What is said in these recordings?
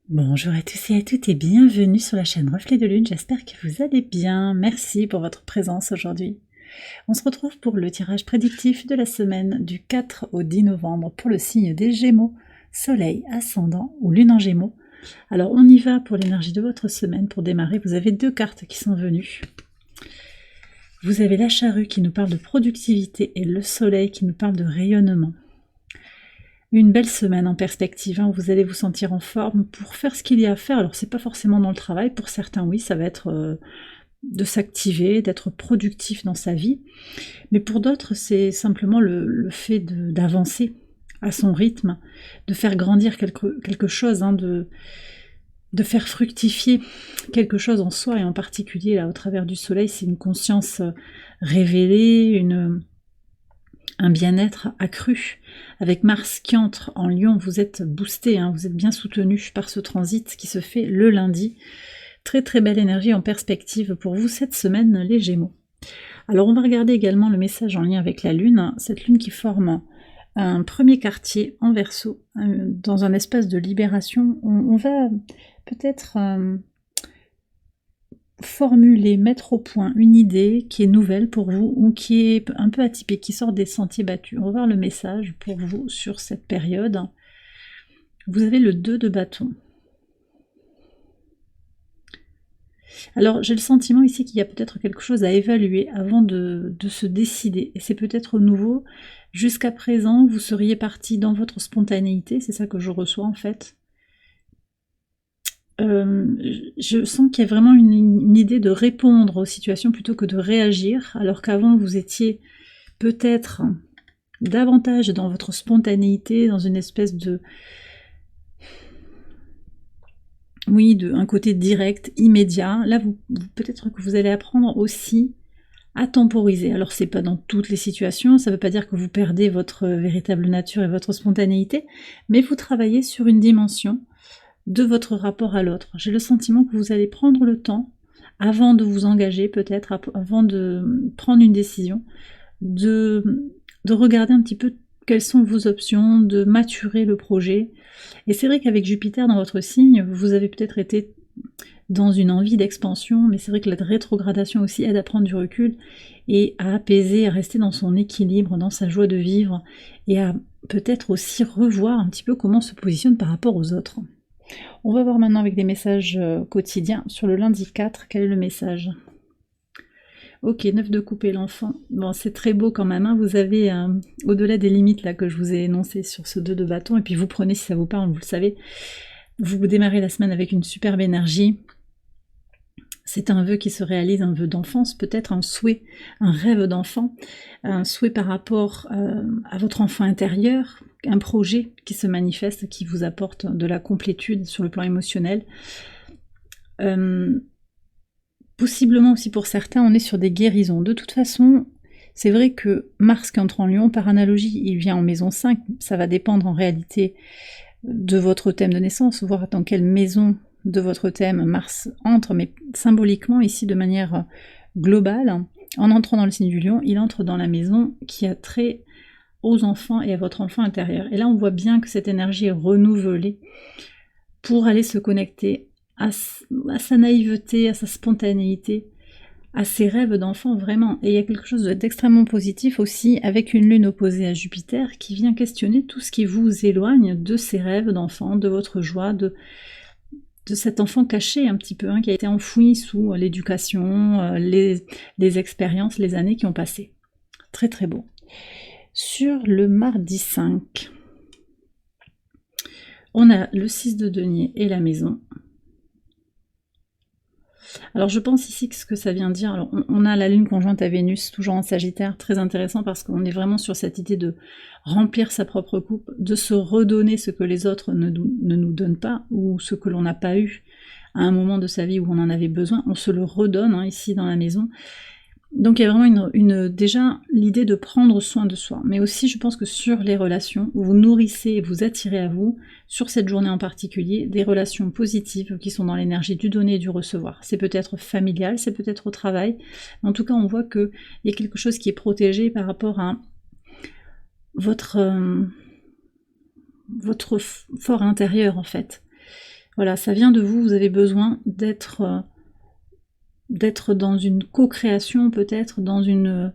Bonjour à tous et à toutes et bienvenue sur la chaîne Reflet de Lune, j'espère que vous allez bien. Merci pour votre présence aujourd'hui. On se retrouve pour le tirage prédictif de la semaine du 4 au 10 novembre pour le signe des Gémeaux, Soleil, Ascendant ou Lune en Gémeaux. Alors on y va pour l'énergie de votre semaine. Pour démarrer, vous avez deux cartes qui sont venues. Vous avez la Charrue qui nous parle de productivité et le Soleil qui nous parle de rayonnement. Une belle semaine en perspective, hein, vous allez vous sentir en forme pour faire ce qu'il y a à faire. Alors c'est pas forcément dans le travail, pour certains oui, ça va être de s'activer, d'être productif dans sa vie, mais pour d'autres c'est simplement le fait d'avancer à son rythme, de faire grandir quelque chose, hein, de faire fructifier quelque chose en soi, et en particulier là au travers du soleil, c'est une conscience révélée, un bien-être accru. Avec Mars qui entre en Lion, vous êtes boosté, hein, vous êtes bien soutenu par ce transit qui se fait le lundi. Très très belle énergie en perspective pour vous cette semaine, les Gémeaux. Alors on va regarder également le message en lien avec la Lune, cette Lune qui forme un premier quartier en Verseau, dans un espace de libération. On va peut-être formuler, mettre au point une idée qui est nouvelle pour vous ou qui est un peu atypique, qui sort des sentiers battus. On va voir le message pour vous sur cette période. Vous avez le 2 de bâton. Alors j'ai le sentiment ici qu'il y a peut-être quelque chose à évaluer avant de se décider, et c'est peut-être nouveau. Jusqu'à présent vous seriez parti dans votre spontanéité, c'est ça que je reçois en fait. Je sens qu'il y a vraiment une idée de répondre aux situations plutôt que de réagir, alors qu'avant vous étiez peut-être davantage dans votre spontanéité, dans une espèce de... Oui, un côté direct, immédiat. Là, peut-être que vous allez apprendre aussi à temporiser. Alors, c'est pas dans toutes les situations, ça veut pas dire que vous perdez votre véritable nature et votre spontanéité, mais vous travaillez sur une dimension de votre rapport à l'autre. J'ai le sentiment que vous allez prendre le temps, avant de vous engager peut-être, avant de prendre une décision, de regarder un petit peu quelles sont vos options, de maturer le projet. Et c'est vrai qu'avec Jupiter dans votre signe, vous avez peut-être été dans une envie d'expansion, mais c'est vrai que la rétrogradation aussi aide à prendre du recul et à apaiser, à rester dans son équilibre, dans sa joie de vivre, et à peut-être aussi revoir un petit peu comment on se positionne par rapport aux autres. On va voir maintenant avec des messages quotidiens. Sur le lundi 4, quel est le message? Ok, 9 de coupe et l'enfant. Bon, c'est très beau quand même, hein. Vous avez, au-delà des limites là que je vous ai énoncées sur ce 2 de bâton, et puis vous prenez si ça vous parle, vous le savez. Vous démarrez la semaine avec une superbe énergie. C'est un vœu qui se réalise, un vœu d'enfance, peut-être un souhait, un rêve d'enfant, un souhait par rapport à votre enfant intérieur, un projet qui se manifeste, qui vous apporte de la complétude sur le plan émotionnel. Possiblement aussi pour certains, on est sur des guérisons. De toute façon, c'est vrai que Mars qui entre en Lion, par analogie, il vient en maison 5, ça va dépendre en réalité de votre thème de naissance, voir dans quelle maison de votre thème Mars entre, mais symboliquement ici de manière globale, en entrant dans le signe du Lion, il entre dans la maison qui a trait aux enfants et à votre enfant intérieur. Et là on voit bien que cette énergie est renouvelée pour aller se connecter à sa naïveté, à sa spontanéité, à ses rêves d'enfant vraiment. Et il y a quelque chose d'extrêmement positif aussi avec une lune opposée à Jupiter qui vient questionner tout ce qui vous éloigne de ces rêves d'enfant, de votre joie, de cet enfant caché un petit peu, hein, qui a été enfoui sous l'éducation, les expériences, les années qui ont passé. Très très beau. Sur le mardi 5, on a le 6 de denier et la maison. Alors je pense ici que ce que ça vient dire, alors on a la lune conjointe à Vénus, toujours en Sagittaire, très intéressant parce qu'on est vraiment sur cette idée de remplir sa propre coupe, de se redonner ce que les autres ne nous donnent pas, ou ce que l'on n'a pas eu à un moment de sa vie où on en avait besoin, on se le redonne, hein, ici dans la maison. Donc il y a vraiment déjà l'idée de prendre soin de soi, mais aussi je pense que sur les relations, vous nourrissez et vous attirez à vous, sur cette journée en particulier, des relations positives qui sont dans l'énergie du donner et du recevoir. C'est peut-être familial, c'est peut-être au travail, mais en tout cas on voit qu'il y a quelque chose qui est protégé par rapport à votre fort intérieur en fait. Voilà, ça vient de vous, vous avez besoin d'être dans une co-création, peut-être dans une,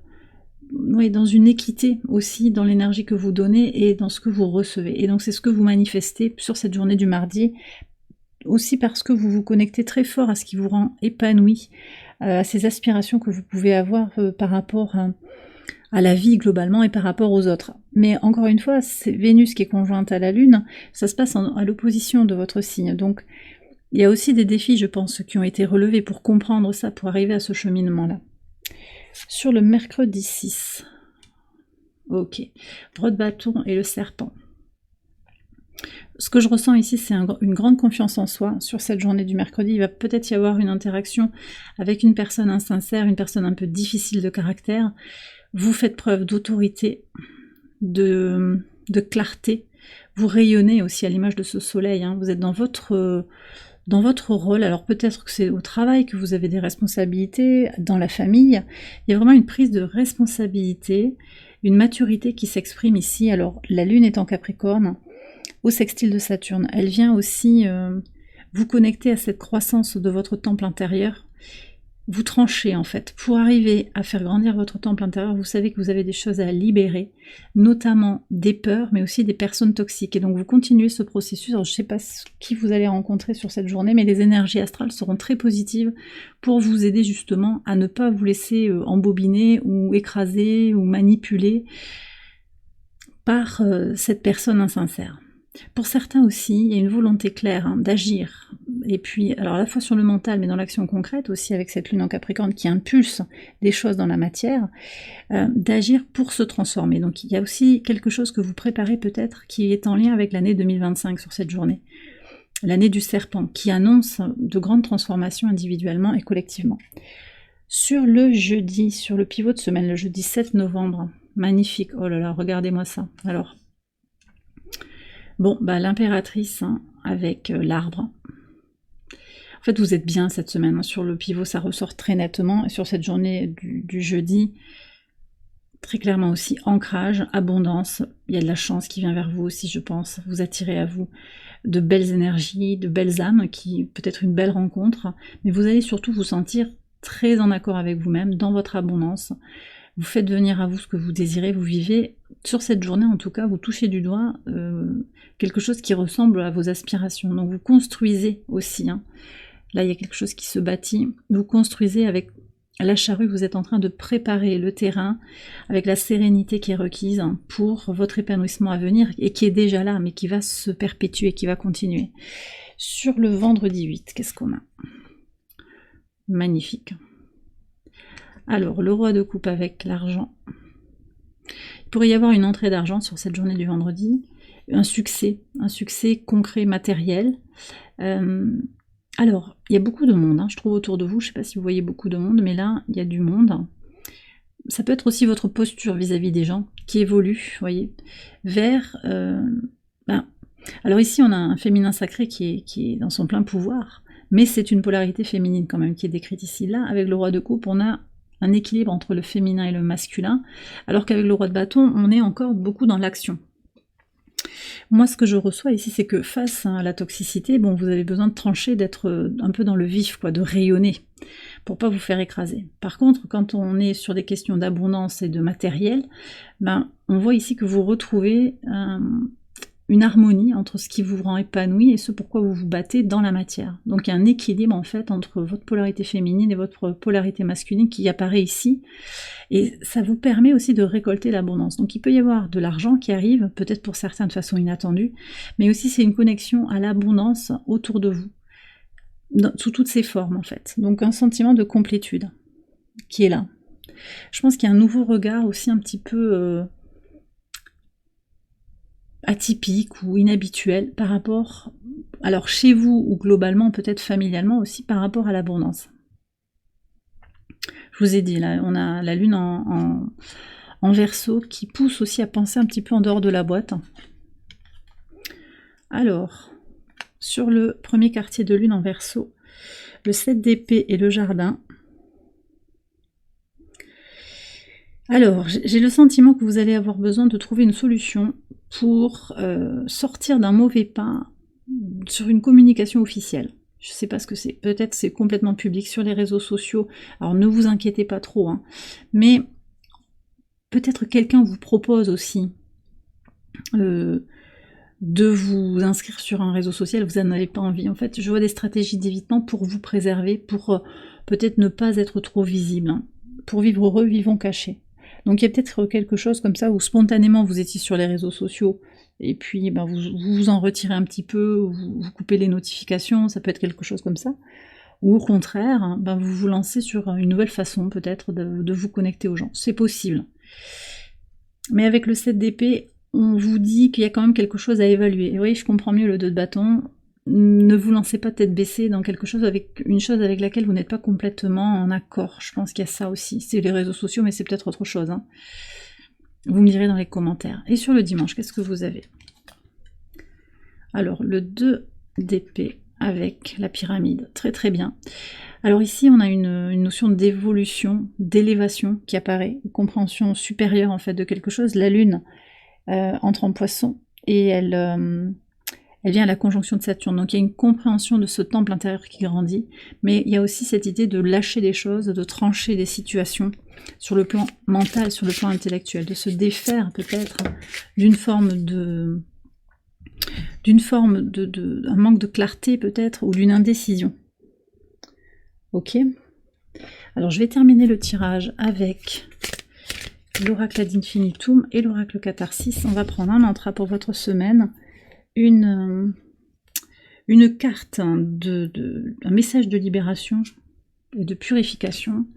oui, dans une équité aussi dans l'énergie que vous donnez et dans ce que vous recevez. Et donc c'est ce que vous manifestez sur cette journée du mardi, aussi parce que vous vous connectez très fort à ce qui vous rend épanoui, à ces aspirations que vous pouvez avoir par rapport à la vie globalement et par rapport aux autres. Mais encore une fois, c'est Vénus qui est conjointe à la Lune, ça se passe à l'opposition de votre signe. Donc il y a aussi des défis, je pense, qui ont été relevés pour comprendre ça, pour arriver à ce cheminement-là. Sur le mercredi 6, ok, roi de bâton et le serpent. Ce que je ressens ici, c'est une grande confiance en soi. Sur cette journée du mercredi, il va peut-être y avoir une interaction avec une personne insincère, une personne un peu difficile de caractère. Vous faites preuve d'autorité, de clarté. Vous rayonnez aussi à l'image de ce soleil. Hein. Vous êtes dans votre rôle. Alors peut-être que c'est au travail que vous avez des responsabilités, dans la famille. Il y a vraiment une prise de responsabilité, une maturité qui s'exprime ici. Alors la Lune est en Capricorne, au sextile de Saturne. Elle vient aussi vous connecter à cette croissance de votre temple intérieur. Vous tranchez en fait. Pour arriver à faire grandir votre temple intérieur, vous savez que vous avez des choses à libérer, notamment des peurs, mais aussi des personnes toxiques. Et donc vous continuez ce processus. Alors je ne sais pas qui vous allez rencontrer sur cette journée, mais les énergies astrales seront très positives pour vous aider justement à ne pas vous laisser embobiner ou écraser ou manipuler par cette personne insincère. Pour certains aussi, il y a une volonté claire d'agir, et puis alors à la fois sur le mental, mais dans l'action concrète aussi avec cette lune en Capricorne qui impulse des choses dans la matière, d'agir pour se transformer. Donc il y a aussi quelque chose que vous préparez peut-être qui est en lien avec l'année 2025 sur cette journée, l'année du serpent, qui annonce de grandes transformations individuellement et collectivement. Sur le jeudi, sur le pivot de semaine, le jeudi 7 novembre, magnifique, oh là là, regardez-moi ça. Alors, bon, bah l'impératrice avec l'arbre. En fait, vous êtes bien cette semaine. Hein. Sur le pivot, ça ressort très nettement. Et sur cette journée du jeudi, très clairement aussi, ancrage, abondance. Il y a de la chance qui vient vers vous aussi, je pense. Vous attirez à vous de belles énergies, de belles âmes, qui peut-être une belle rencontre. Mais vous allez surtout vous sentir très en accord avec vous-même, dans votre abondance. Vous faites venir à vous ce que vous désirez, vous vivez. Sur cette journée, en tout cas, vous touchez du doigt quelque chose qui ressemble à vos aspirations. Donc vous construisez aussi. Hein. Là, il y a quelque chose qui se bâtit. Vous construisez avec la charrue, vous êtes en train de préparer le terrain avec la sérénité qui est requise pour votre épanouissement à venir et qui est déjà là, mais qui va se perpétuer, qui va continuer. Sur le vendredi 8, qu'est-ce qu'on a? Magnifique. Alors, le roi de coupe avec l'argent. Il pourrait y avoir une entrée d'argent sur cette journée du vendredi, un succès concret, matériel. Alors, il y a beaucoup de monde, je trouve, autour de vous. Je ne sais pas si vous voyez beaucoup de monde, mais là, il y a du monde. Ça peut être aussi votre posture vis-à-vis des gens qui évolue, vous voyez, vers... Alors ici, on a un féminin sacré qui est dans son plein pouvoir, mais c'est une polarité féminine quand même qui est décrite ici. Là, avec le roi de coupe, on a un équilibre entre le féminin et le masculin, alors qu'avec le roi de bâton, on est encore beaucoup dans l'action. Moi, ce que je reçois ici, c'est que face à la toxicité, bon, vous avez besoin de trancher, d'être un peu dans le vif, quoi, de rayonner, pour pas vous faire écraser. Par contre, quand on est sur des questions d'abondance et de matériel, on voit ici que vous retrouvez une harmonie entre ce qui vous rend épanoui et ce pourquoi vous vous battez dans la matière. Donc il y a un équilibre en fait entre votre polarité féminine et votre polarité masculine qui apparaît ici, et ça vous permet aussi de récolter l'abondance. Donc il peut y avoir de l'argent qui arrive, peut-être pour certains de façon inattendue, mais aussi c'est une connexion à l'abondance autour de vous, sous toutes ses formes en fait. Donc un sentiment de complétude qui est là. Je pense qu'il y a un nouveau regard aussi un petit peu... atypique ou inhabituel par rapport, alors chez vous ou globalement, peut-être familialement aussi, par rapport à l'abondance. Je vous ai dit, là, on a la lune en Verseau qui pousse aussi à penser un petit peu en dehors de la boîte. Alors, sur le premier quartier de lune en Verseau, le 7 d'épée et le jardin. Alors, j'ai le sentiment que vous allez avoir besoin de trouver une solution pour sortir d'un mauvais pas sur une communication officielle. Je ne sais pas ce que c'est. Peut-être c'est complètement public sur les réseaux sociaux. Alors ne vous inquiétez pas trop, hein. Mais peut-être quelqu'un vous propose aussi de vous inscrire sur un réseau social, vous n'en avez pas envie. En fait, je vois des stratégies d'évitement pour vous préserver, pour peut-être ne pas être trop visible, hein. Pour vivre heureux, vivons cachés. Donc il y a peut-être quelque chose comme ça où spontanément vous étiez sur les réseaux sociaux et puis ben, vous en retirez un petit peu, vous coupez les notifications, ça peut être quelque chose comme ça. Ou au contraire, hein, ben, vous vous lancez sur une nouvelle façon peut-être de vous connecter aux gens. C'est possible. Mais avec le 7 d'épée, on vous dit qu'il y a quand même quelque chose à évaluer. Et oui, je comprends mieux le 2 de bâton. Ne vous lancez pas tête baissée dans quelque chose avec une chose avec laquelle vous n'êtes pas complètement en accord. Je pense qu'il y a ça aussi. C'est les réseaux sociaux, mais c'est peut-être autre chose, hein. Vous me direz dans les commentaires. Et sur le dimanche, qu'est-ce que vous avez? Alors, le 2 d'épée avec la pyramide. Très très bien. Alors ici, on a une notion d'évolution, d'élévation qui apparaît, une compréhension supérieure en fait de quelque chose. La lune entre en poisson et elle vient à la conjonction de Saturne. Donc il y a une compréhension de ce temple intérieur qui grandit, mais il y a aussi cette idée de lâcher des choses, de trancher des situations sur le plan mental, sur le plan intellectuel, de se défaire peut-être d'une forme de un manque de clarté peut-être, ou d'une indécision. Ok. Alors je vais terminer le tirage avec l'oracle ad infinitum et l'oracle catharsis. On va prendre un mantra pour votre semaine, une carte, un message de libération et de purification.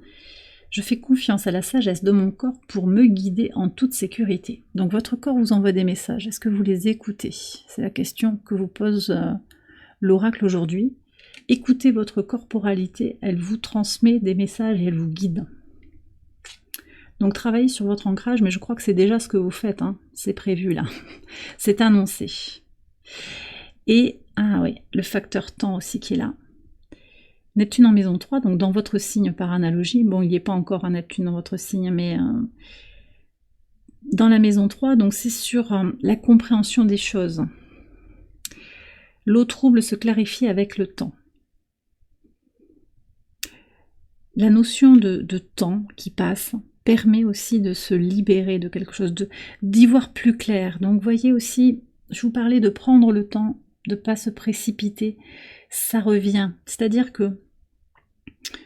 Je fais confiance à la sagesse de mon corps pour me guider en toute sécurité. Donc votre corps vous envoie des messages. Est-ce que vous les écoutez? C'est la question que vous pose l'oracle aujourd'hui. Écoutez votre corporalité, elle vous transmet des messages et elle vous guide. Donc travaillez sur votre ancrage, mais je crois que c'est déjà ce que vous faites, hein. C'est prévu là, c'est annoncé. Et, ah oui, le facteur temps aussi qui est là. Neptune en maison 3, donc dans votre signe par analogie, bon il n'y est pas encore un Neptune dans votre signe, mais dans la maison 3, donc c'est sur la compréhension des choses. L'eau trouble se clarifie avec le temps. La notion de temps qui passe permet aussi de se libérer de quelque chose, d'y voir plus clair. Donc voyez aussi, je vous parlais de prendre le temps, de ne pas se précipiter, ça revient. C'est-à-dire que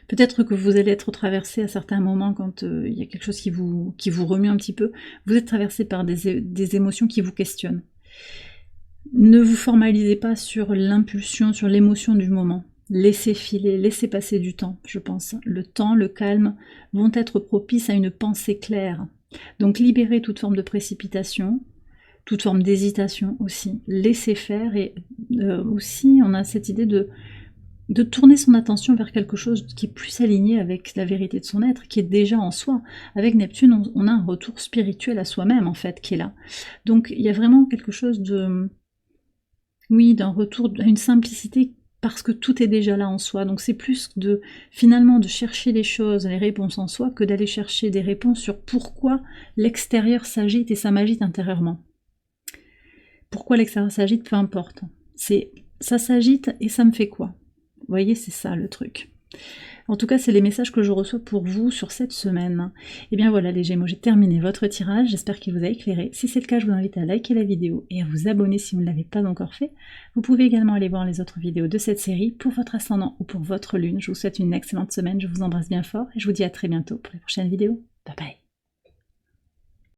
peut-être que vous allez être traversé à certains moments quand il y a quelque chose qui vous remue un petit peu, vous êtes traversé par des émotions qui vous questionnent. Ne vous formalisez pas sur l'impulsion, sur l'émotion du moment. Laissez filer, laissez passer du temps, je pense. Le temps, le calme vont être propices à une pensée claire. Donc libérez toute forme de précipitation, toute forme d'hésitation aussi. Laissez faire et aussi on a cette idée de tourner son attention vers quelque chose qui est plus aligné avec la vérité de son être, qui est déjà en soi. Avec Neptune, on a un retour spirituel à soi-même en fait qui est là. Donc il y a vraiment quelque chose de... Oui, d'un retour à une simplicité parce que tout est déjà là en soi. Donc c'est plus finalement de chercher les choses, les réponses en soi, que d'aller chercher des réponses sur pourquoi l'extérieur s'agite et ça m'agite intérieurement. Pourquoi l'extérieur s'agite, peu importe. Ça s'agite et ça me fait quoi? Vous voyez, c'est ça le truc. En tout cas, c'est les messages que je reçois pour vous sur cette semaine. Et bien voilà les Gémeaux, j'ai terminé votre tirage, j'espère qu'il vous a éclairé. Si c'est le cas, je vous invite à liker la vidéo et à vous abonner si vous ne l'avez pas encore fait. Vous pouvez également aller voir les autres vidéos de cette série pour votre ascendant ou pour votre lune. Je vous souhaite une excellente semaine, je vous embrasse bien fort et je vous dis à très bientôt pour les prochaines vidéos. Bye bye.